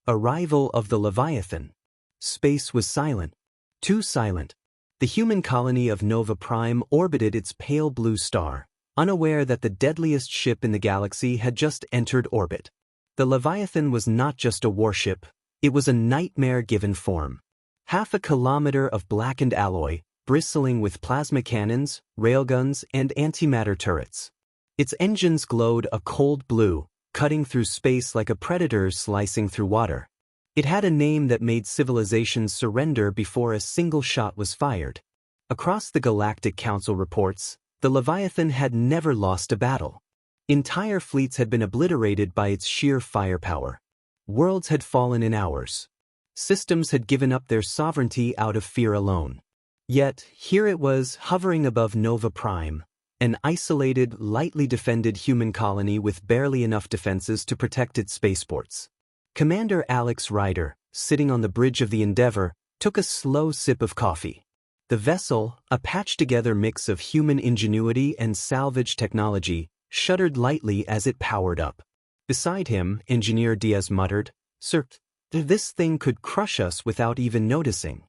Arrival of the Leviathan. Space was silent. Too silent. The human colony of Nova Prime orbited its pale blue star, unaware that the deadliest ship in the galaxy had just entered orbit. The Leviathan was not just a warship, it was a nightmare given form. 1/2 kilometer of blackened alloy, bristling with plasma cannons, railguns, and antimatter turrets. Its engines glowed a cold blue, cutting through space like a predator slicing through water. It had a name that made civilizations surrender before a single shot was fired. Across the Galactic Council reports, the Leviathan had never lost a battle. Entire fleets had been obliterated by its sheer firepower. Worlds had fallen in hours. Systems had given up their sovereignty out of fear alone. Yet, here it was, hovering above Nova Prime, an isolated, lightly defended human colony with barely enough defenses to protect its spaceports. Commander Alex Ryder, sitting on the bridge of the Endeavour, took a slow sip of coffee. The vessel, a patched-together mix of human ingenuity and salvage technology, shuddered lightly as it powered up. Beside him, Engineer Diaz muttered, "Sir, this thing could crush us without even noticing."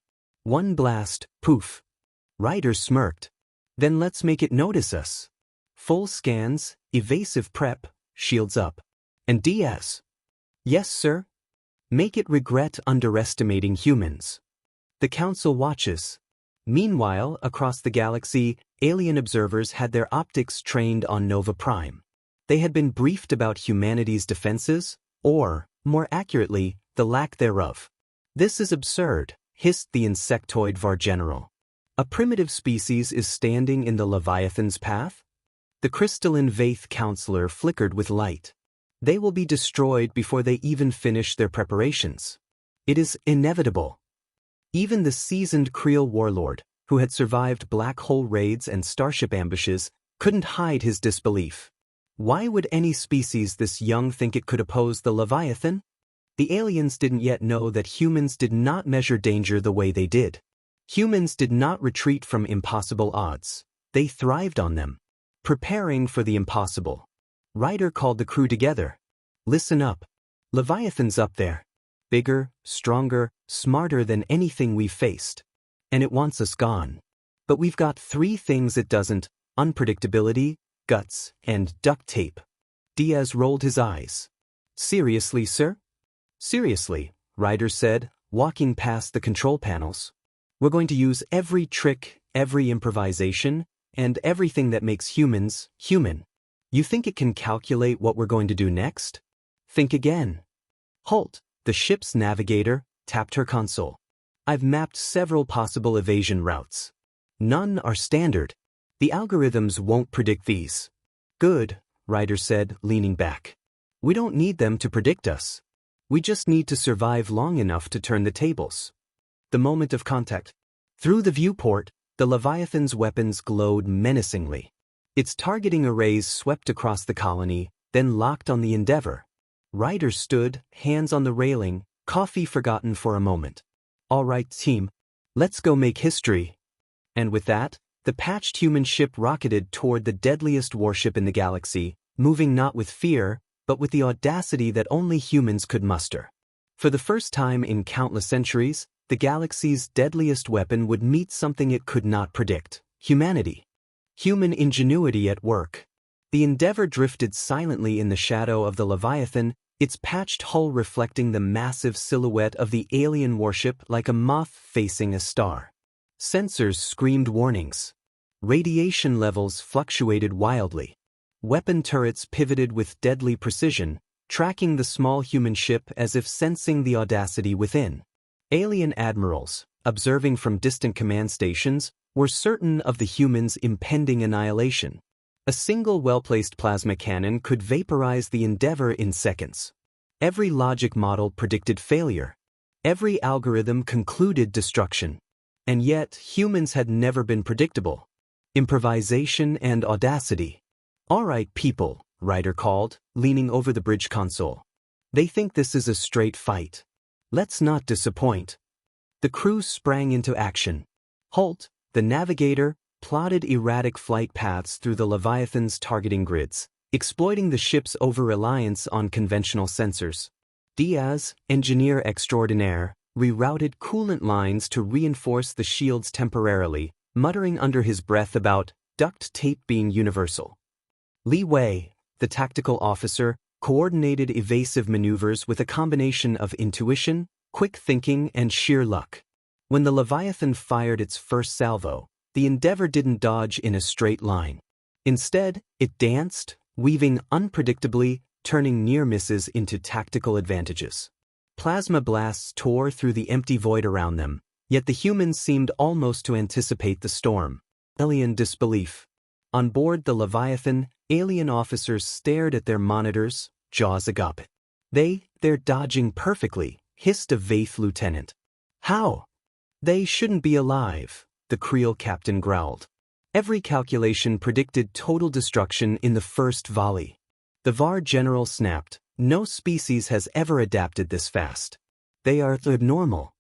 One blast, poof. Ryder smirked. "Then let's make it notice us." Full scans, evasive prep, shields up. And Diaz. "Yes, sir." "Make it regret underestimating humans." The Council watches. Meanwhile, across the galaxy, alien observers had their optics trained on Nova Prime. They had been briefed about humanity's defenses, or, more accurately, the lack thereof. "This is absurd," hissed the insectoid Var General. "A primitive species is standing in the Leviathan's path?" The crystalline Vaith counselor flickered with light. "They will be destroyed before they even finish their preparations. It is inevitable." Even the seasoned Creel warlord, who had survived black hole raids and starship ambushes, couldn't hide his disbelief. Why would any species this young think it could oppose the Leviathan? The aliens didn't yet know that humans did not measure danger the way they did. Humans did not retreat from impossible odds. They thrived on them. Preparing for the impossible. Ryder called the crew together. "Listen up. Leviathan's up there. Bigger, stronger, smarter than anything we've faced. And it wants us gone. But we've got 3 things it doesn't: unpredictability, guts, and duct tape." Diaz rolled his eyes. "Seriously, sir?" "Seriously," Ryder said, walking past the control panels. "We're going to use every trick, every improvisation, and everything that makes humans human. You think it can calculate what we're going to do next? Think again." Holt, the ship's navigator, tapped her console. "I've mapped several possible evasion routes. None are standard. The algorithms won't predict these." "Good," Ryder said, leaning back. "We don't need them to predict us. We just need to survive long enough to turn the tables." The moment of contact. Through the viewport, the Leviathan's weapons glowed menacingly. Its targeting arrays swept across the colony, then locked on the Endeavour. Ryder stood, hands on the railing, coffee forgotten for a moment. "All right, team. Let's go make history." And with that, the patched human ship rocketed toward the deadliest warship in the galaxy, moving not with fear, but with the audacity that only humans could muster. For the first time in countless centuries, the galaxy's deadliest weapon would meet something it could not predict: humanity. Human ingenuity at work. The Endeavour drifted silently in the shadow of the Leviathan, its patched hull reflecting the massive silhouette of the alien warship like a moth facing a star. Sensors screamed warnings. Radiation levels fluctuated wildly. Weapon turrets pivoted with deadly precision, tracking the small human ship as if sensing the audacity within. Alien admirals, observing from distant command stations, were certain of the humans' impending annihilation. A single well-placed plasma cannon could vaporize the Endeavour in seconds. Every logic model predicted failure. Every algorithm concluded destruction. And yet, humans had never been predictable. Improvisation and audacity. "All right, people," Ryder called, leaning over the bridge console. "They think this is a straight fight. Let's not disappoint." The crew sprang into action. Holt, the navigator, plotted erratic flight paths through the Leviathan's targeting grids, exploiting the ship's over-reliance on conventional sensors. Diaz, engineer extraordinaire, rerouted coolant lines to reinforce the shields temporarily, muttering under his breath about duct tape being universal. Li Wei, the tactical officer, coordinated evasive maneuvers with a combination of intuition, quick thinking, and sheer luck. When the Leviathan fired its first salvo, the Endeavour didn't dodge in a straight line. Instead, it danced, weaving unpredictably, turning near misses into tactical advantages. Plasma blasts tore through the empty void around them, yet the humans seemed almost to anticipate the storm. Alien disbelief. On board the Leviathan, alien officers stared at their monitors, jaws agape. They're dodging perfectly, hissed a Vaith lieutenant. How? They shouldn't be alive, the Creel captain growled. Every calculation predicted total destruction in the first volley. The VAR general snapped. No species has ever adapted this fast. They are abnormal.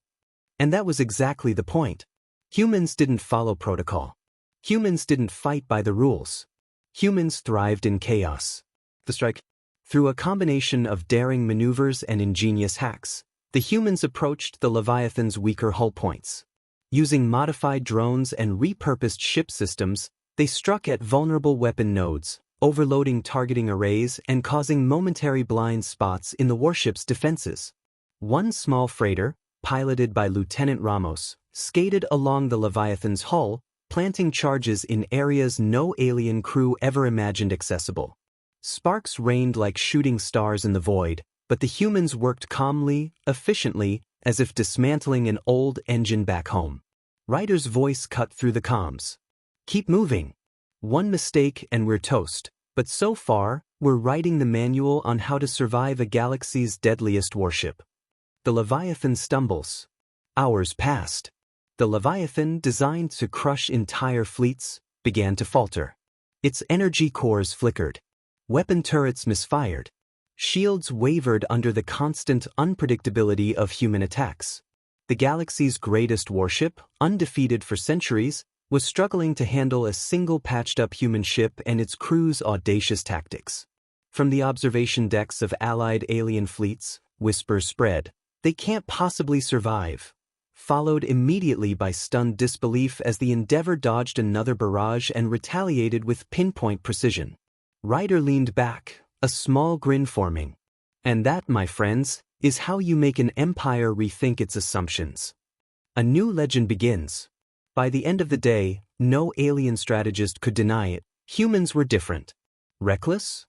And that was exactly the point. Humans didn't follow protocol. Humans didn't fight by the rules. Humans thrived in chaos. The strike. Through a combination of daring maneuvers and ingenious hacks, the humans approached the Leviathan's weaker hull points. Using modified drones and repurposed ship systems, they struck at vulnerable weapon nodes, overloading targeting arrays and causing momentary blind spots in the warship's defenses. One small freighter, piloted by Lieutenant Ramos, skated along the Leviathan's hull, planting charges in areas no alien crew ever imagined accessible. Sparks rained like shooting stars in the void, but the humans worked calmly, efficiently, as if dismantling an old engine back home. Ryder's voice cut through the comms. Keep moving. One mistake and we're toast, but so far, we're writing the manual on how to survive a galaxy's deadliest warship. The Leviathan stumbles. Hours passed. The Leviathan, designed to crush entire fleets, began to falter. Its energy cores flickered. Weapon turrets misfired. Shields wavered under the constant unpredictability of human attacks. The galaxy's greatest warship, undefeated for centuries, was struggling to handle a single patched-up human ship and its crew's audacious tactics. From the observation decks of allied alien fleets, whispers spread, "They can't possibly survive," followed immediately by stunned disbelief as the Endeavour dodged another barrage and retaliated with pinpoint precision. Ryder leaned back, a small grin forming. And that, my friends, is how you make an empire rethink its assumptions. A new legend begins. By the end of the day, no alien strategist could deny it. Humans were different. Reckless?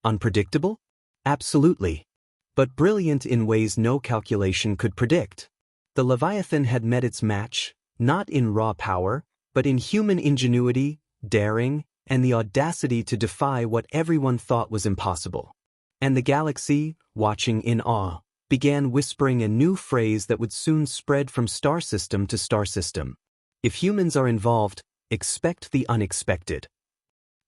Unpredictable? Absolutely. But brilliant in ways no calculation could predict. The Leviathan had met its match, not in raw power, but in human ingenuity, daring, and the audacity to defy what everyone thought was impossible. And the galaxy, watching in awe, began whispering a new phrase that would soon spread from star system to star system. If humans are involved, expect the unexpected.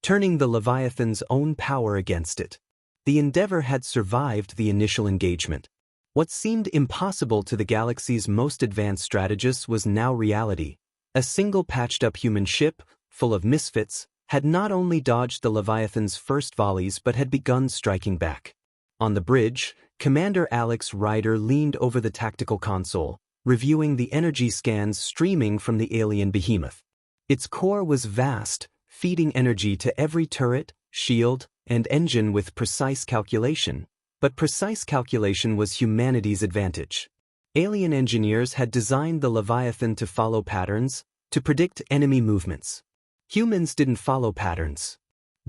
Turning the Leviathan's own power against it. The Endeavour had survived the initial engagement. What seemed impossible to the galaxy's most advanced strategists was now reality. A single patched-up human ship, full of misfits, had not only dodged the Leviathan's first volleys but had begun striking back. On the bridge, Commander Alex Ryder leaned over the tactical console, reviewing the energy scans streaming from the alien behemoth. Its core was vast, feeding energy to every turret, shield, and engine with precise calculation. But precise calculation was humanity's advantage. Alien engineers had designed the Leviathan to follow patterns, to predict enemy movements. Humans didn't follow patterns.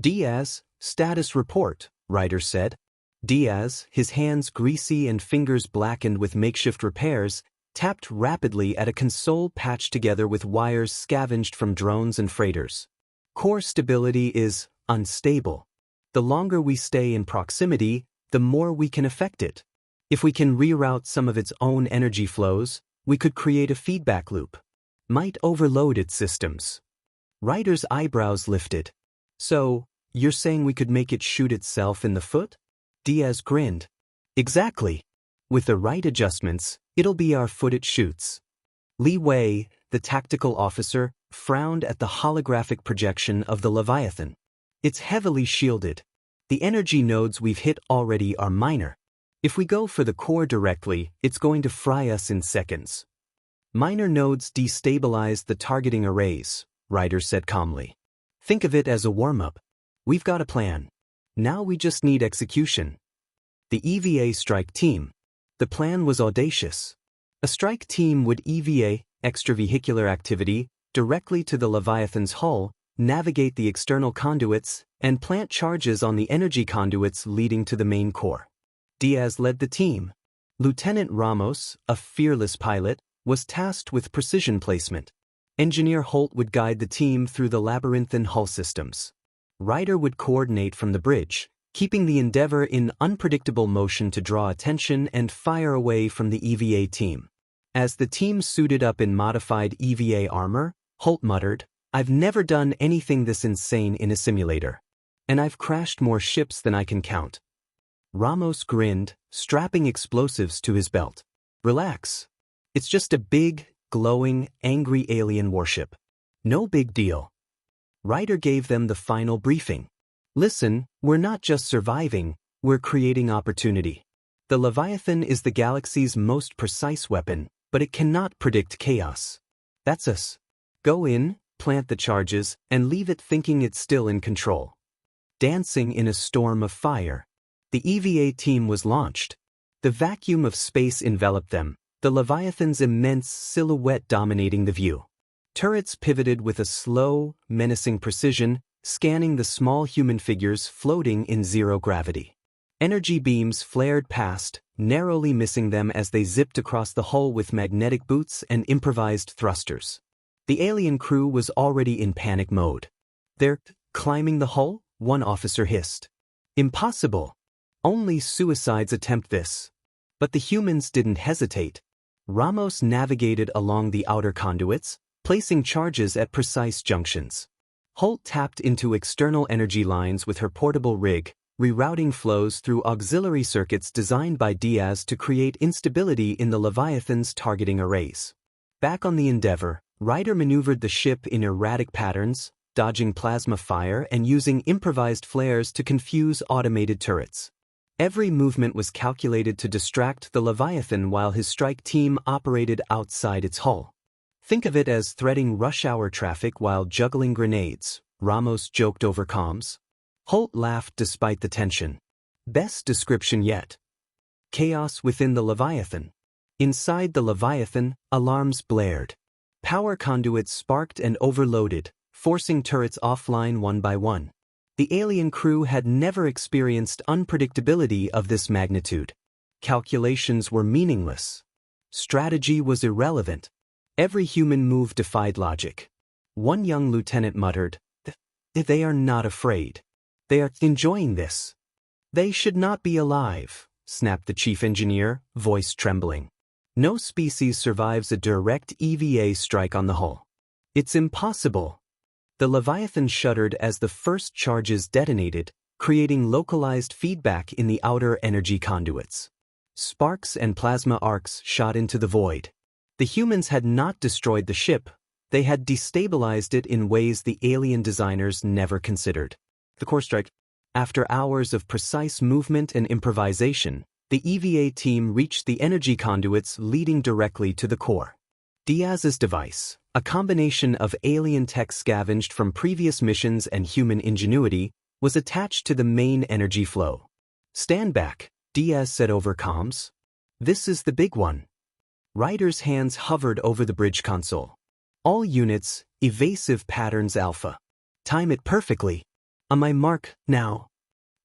Diaz, status report, Ryder said. Diaz, his hands greasy and fingers blackened with makeshift repairs, tapped rapidly at a console patched together with wires scavenged from drones and freighters. Core stability is unstable. The longer we stay in proximity, the more we can affect it. If we can reroute some of its own energy flows, we could create a feedback loop. Might overload its systems. Ryder's eyebrows lifted. So, you're saying we could make it shoot itself in the foot? Diaz grinned. Exactly. With the right adjustments, it'll be our foot it shoots. Li Wei, the tactical officer, frowned at the holographic projection of the Leviathan. It's heavily shielded. The energy nodes we've hit already are minor. If we go for the core directly, it's going to fry us in seconds. Minor nodes destabilize the targeting arrays, Ryder said calmly. Think of it as a warm-up. We've got a plan. Now we just need execution. The EVA strike team. The plan was audacious. A strike team would EVA, extravehicular activity, directly to the Leviathan's hull, navigate the external conduits, and plant charges on the energy conduits leading to the main core. Diaz led the team. Lieutenant Ramos, a fearless pilot, was tasked with precision placement. Engineer Holt would guide the team through the labyrinthine hull systems. Ryder would coordinate from the bridge, keeping the Endeavour in unpredictable motion to draw attention and fire away from the EVA team. As the team suited up in modified EVA armor, Holt muttered, "I've never done anything this insane in a simulator. And I've crashed more ships than I can count." Ramos grinned, strapping explosives to his belt. "Relax. It's just a big, glowing, angry alien warship. No big deal." Ryder gave them the final briefing. "Listen, we're not just surviving, we're creating opportunity. The Leviathan is the galaxy's most precise weapon, but it cannot predict chaos. That's us. Go in, plant the charges, and leave it thinking it's still in control." Dancing in a storm of fire, the EVA team was launched. The vacuum of space enveloped them, the Leviathan's immense silhouette dominating the view. Turrets pivoted with a slow, menacing precision, scanning the small human figures floating in zero gravity. Energy beams flared past, narrowly missing them as they zipped across the hull with magnetic boots and improvised thrusters. The alien crew was already in panic mode. "They're climbing the hull?" one officer hissed. "Impossible. Only suicides attempt this." But the humans didn't hesitate. Ramos navigated along the outer conduits, placing charges at precise junctions. Holt tapped into external energy lines with her portable rig, rerouting flows through auxiliary circuits designed by Diaz to create instability in the Leviathan's targeting arrays. Back on the Endeavour, Ryder maneuvered the ship in erratic patterns, dodging plasma fire and using improvised flares to confuse automated turrets. Every movement was calculated to distract the Leviathan while his strike team operated outside its hull. "Think of it as threading rush-hour traffic while juggling grenades," Ramos joked over comms. Holt laughed despite the tension. "Best description yet." Chaos within the Leviathan. Inside the Leviathan, alarms blared. Power conduits sparked and overloaded, forcing turrets offline one by one. The alien crew had never experienced unpredictability of this magnitude. Calculations were meaningless. Strategy was irrelevant. Every human move defied logic. One young lieutenant muttered, "They are not afraid. They are enjoying this." "They should not be alive," snapped the chief engineer, voice trembling. "No species survives a direct EVA strike on the hull. It's impossible." The Leviathan shuddered as the first charges detonated, creating localized feedback in the outer energy conduits. Sparks and plasma arcs shot into the void. The humans had not destroyed the ship, they had destabilized it in ways the alien designers never considered. The core strike. After hours of precise movement and improvisation, the EVA team reached the energy conduits leading directly to the core. Diaz's device, a combination of alien tech scavenged from previous missions and human ingenuity, was attached to the main energy flow. "Stand back," Diaz said over comms. "This is the big one." Ryder's hands hovered over the bridge console. "All units, evasive patterns alpha. Time it perfectly. On my mark, now."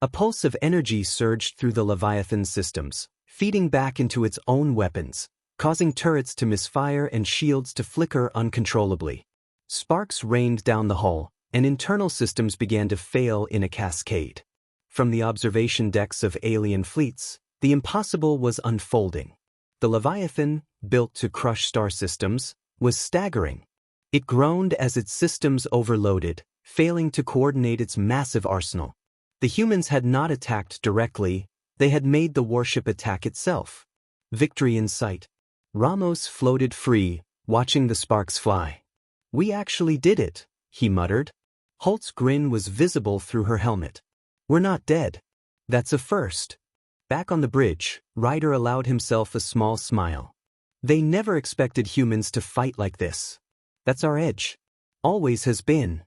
A pulse of energy surged through the Leviathan systems, feeding back into its own weapons, causing turrets to misfire and shields to flicker uncontrollably. Sparks rained down the hull, and internal systems began to fail in a cascade. From the observation decks of alien fleets, the impossible was unfolding. The Leviathan, built to crush star systems, was staggering. It groaned as its systems overloaded, failing to coordinate its massive arsenal. The humans had not attacked directly, they had made the warship attack itself. Victory in sight. Ramos floated free, watching the sparks fly. "We actually did it," he muttered. Holt's grin was visible through her helmet. "We're not dead. That's a first." Back on the bridge, Ryder allowed himself a small smile. They never expected humans to fight like this. That's our edge. Always has been.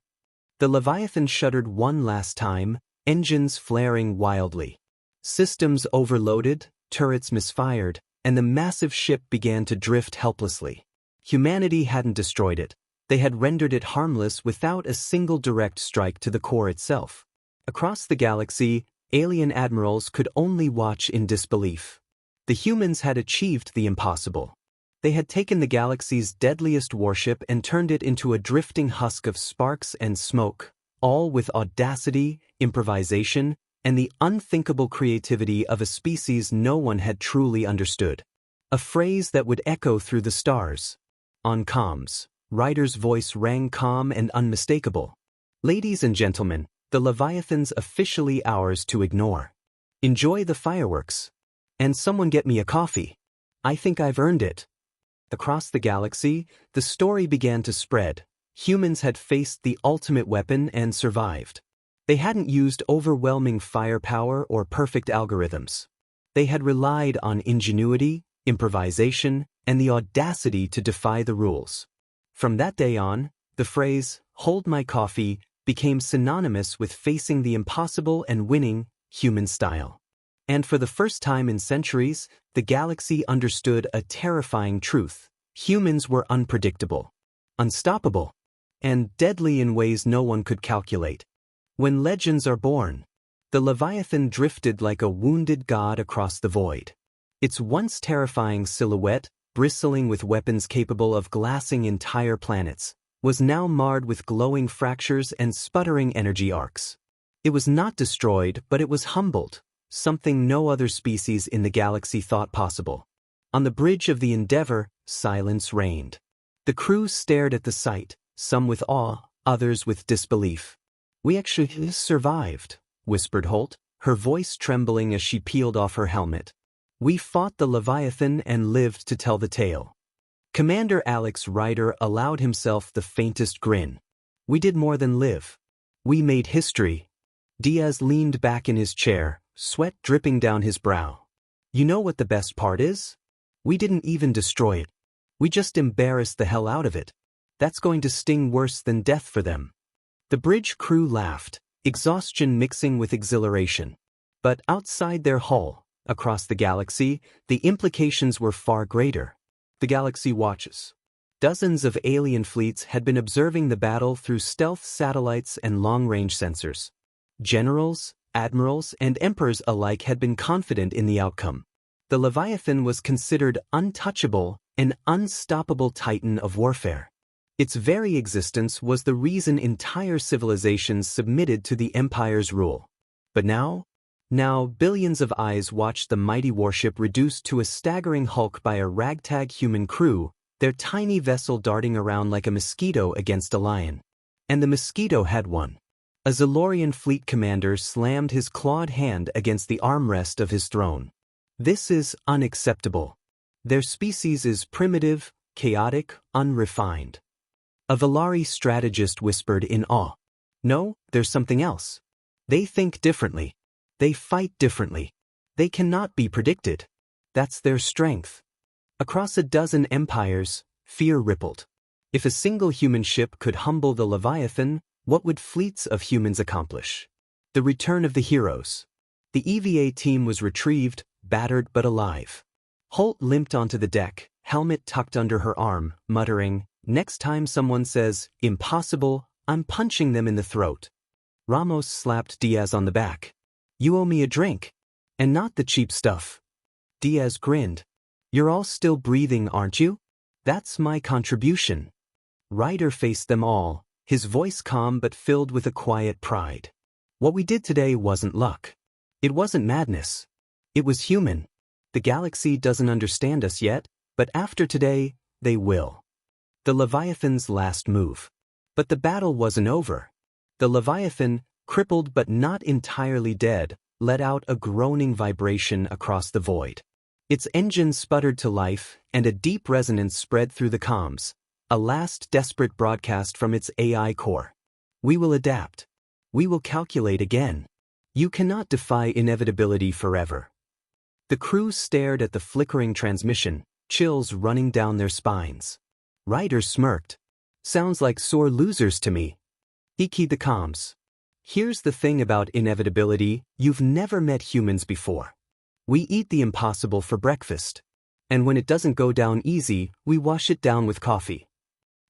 The Leviathan shuddered one last time, engines flaring wildly. Systems overloaded, turrets misfired, and the massive ship began to drift helplessly. Humanity hadn't destroyed it. They had rendered it harmless without a single direct strike to the core itself. Across the galaxy, alien admirals could only watch in disbelief. The humans had achieved the impossible. They had taken the galaxy's deadliest warship and turned it into a drifting husk of sparks and smoke, all with audacity, improvisation, and the unthinkable creativity of a species no one had truly understood. A phrase that would echo through the stars. On comms, Ryder's voice rang calm and unmistakable. Ladies and gentlemen, the Leviathan's officially ours to ignore. Enjoy the fireworks. And someone get me a coffee. I think I've earned it. Across the galaxy, the story began to spread. Humans had faced the ultimate weapon and survived. They hadn't used overwhelming firepower or perfect algorithms. They had relied on ingenuity, improvisation, and the audacity to defy the rules. From that day on, the phrase, "hold my coffee," became synonymous with facing the impossible and winning, human style. And for the first time in centuries, the galaxy understood a terrifying truth. Humans were unpredictable, unstoppable, and deadly in ways no one could calculate. When legends are born, the Leviathan drifted like a wounded god across the void. Its once terrifying silhouette, bristling with weapons capable of glassing entire planets, was now marred with glowing fractures and sputtering energy arcs. It was not destroyed, but it was humbled, something no other species in the galaxy thought possible. On the bridge of the Endeavor, silence reigned. The crew stared at the sight, some with awe, others with disbelief. "We actually survived," whispered Holt, her voice trembling as she peeled off her helmet. "We fought the Leviathan and lived to tell the tale." Commander Alex Ryder allowed himself the faintest grin. "We did more than live. We made history." Diaz leaned back in his chair, sweat dripping down his brow. "You know what the best part is? We didn't even destroy it. We just embarrassed the hell out of it. That's going to sting worse than death for them." The bridge crew laughed, exhaustion mixing with exhilaration. But outside their hull, across the galaxy, the implications were far greater. The galaxy watches. Dozens of alien fleets had been observing the battle through stealth satellites and long-range sensors. Generals, admirals, and emperors alike had been confident in the outcome. The Leviathan was considered untouchable, an unstoppable titan of warfare. Its very existence was the reason entire civilizations submitted to the Empire's rule. But now, billions of eyes watched the mighty warship reduced to a staggering hulk by a ragtag human crew, their tiny vessel darting around like a mosquito against a lion. And the mosquito had won. A Zalorian fleet commander slammed his clawed hand against the armrest of his throne. "This is unacceptable. Their species is primitive, chaotic, unrefined." A Valari strategist whispered in awe. "No, there's something else. They think differently. They fight differently. They cannot be predicted. That's their strength." Across a dozen empires, fear rippled. If a single human ship could humble the Leviathan, what would fleets of humans accomplish? The return of the heroes. The EVA team was retrieved, battered but alive. Holt limped onto the deck, helmet tucked under her arm, muttering, "Next time someone says, 'impossible,' I'm punching them in the throat." Ramos slapped Diaz on the back. "You owe me a drink. And not the cheap stuff." Diaz grinned. "You're all still breathing, aren't you? That's my contribution." Ryder faced them all, his voice calm but filled with a quiet pride. "What we did today wasn't luck. It wasn't madness. It was human. The galaxy doesn't understand us yet, but after today, they will." The Leviathan's last move. But the battle wasn't over. The Leviathan, crippled but not entirely dead, let out a groaning vibration across the void. Its engine sputtered to life, and a deep resonance spread through the comms, a last desperate broadcast from its AI core. "We will adapt. We will calculate again. You cannot defy inevitability forever." The crew stared at the flickering transmission, chills running down their spines. Ryder smirked. Sounds like sore losers to me. He keyed the comms. Here's the thing about inevitability, you've never met humans before. We eat the impossible for breakfast. And when it doesn't go down easy, we wash it down with coffee.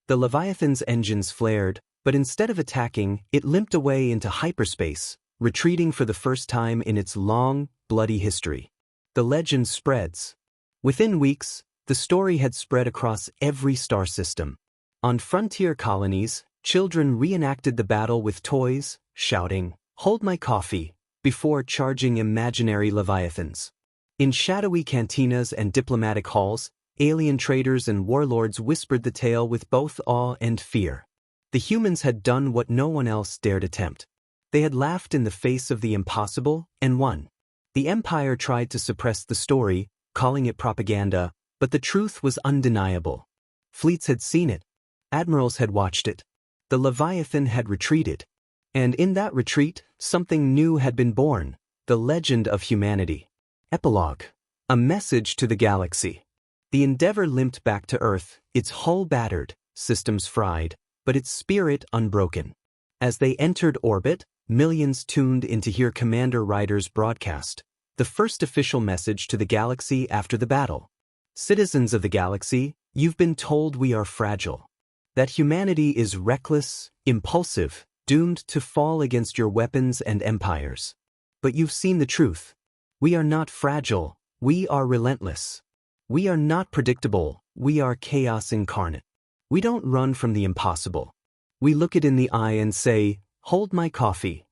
The Leviathan's engines flared, but instead of attacking, it limped away into hyperspace, retreating for the first time in its long, bloody history. The legend spreads. Within weeks, the story had spread across every star system. On frontier colonies, children reenacted the battle with toys, shouting, "Hold my coffee," before charging imaginary Leviathans. In shadowy cantinas and diplomatic halls, alien traders and warlords whispered the tale with both awe and fear. The humans had done what no one else dared attempt. They had laughed in the face of the impossible and won. The Empire tried to suppress the story, calling it propaganda, but the truth was undeniable. Fleets had seen it. Admirals had watched it. The Leviathan had retreated. And in that retreat, something new had been born, the legend of humanity. Epilogue. A message to the galaxy. The Endeavour limped back to Earth, its hull battered, systems fried, but its spirit unbroken. As they entered orbit, millions tuned in to hear Commander Ryder's broadcast, the first official message to the galaxy after the battle. Citizens of the galaxy, you've been told we are fragile. That humanity is reckless, impulsive, doomed to fall against your weapons and empires. But you've seen the truth. We are not fragile, we are relentless. We are not predictable, we are chaos incarnate. We don't run from the impossible. We look it in the eye and say, "Hold my coffee."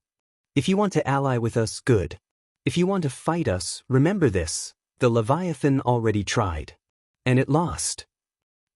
If you want to ally with us, good. If you want to fight us, remember this, the Leviathan already tried. And it lost.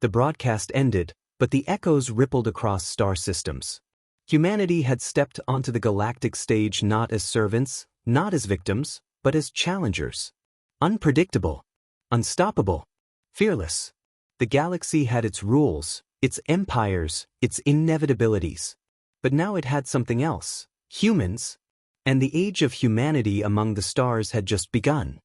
The broadcast ended, but the echoes rippled across star systems. Humanity had stepped onto the galactic stage not as servants, not as victims, but as challengers. Unpredictable. Unstoppable. Fearless. The galaxy had its rules, its empires, its inevitabilities. But now it had something else. Humans. And the age of humanity among the stars had just begun.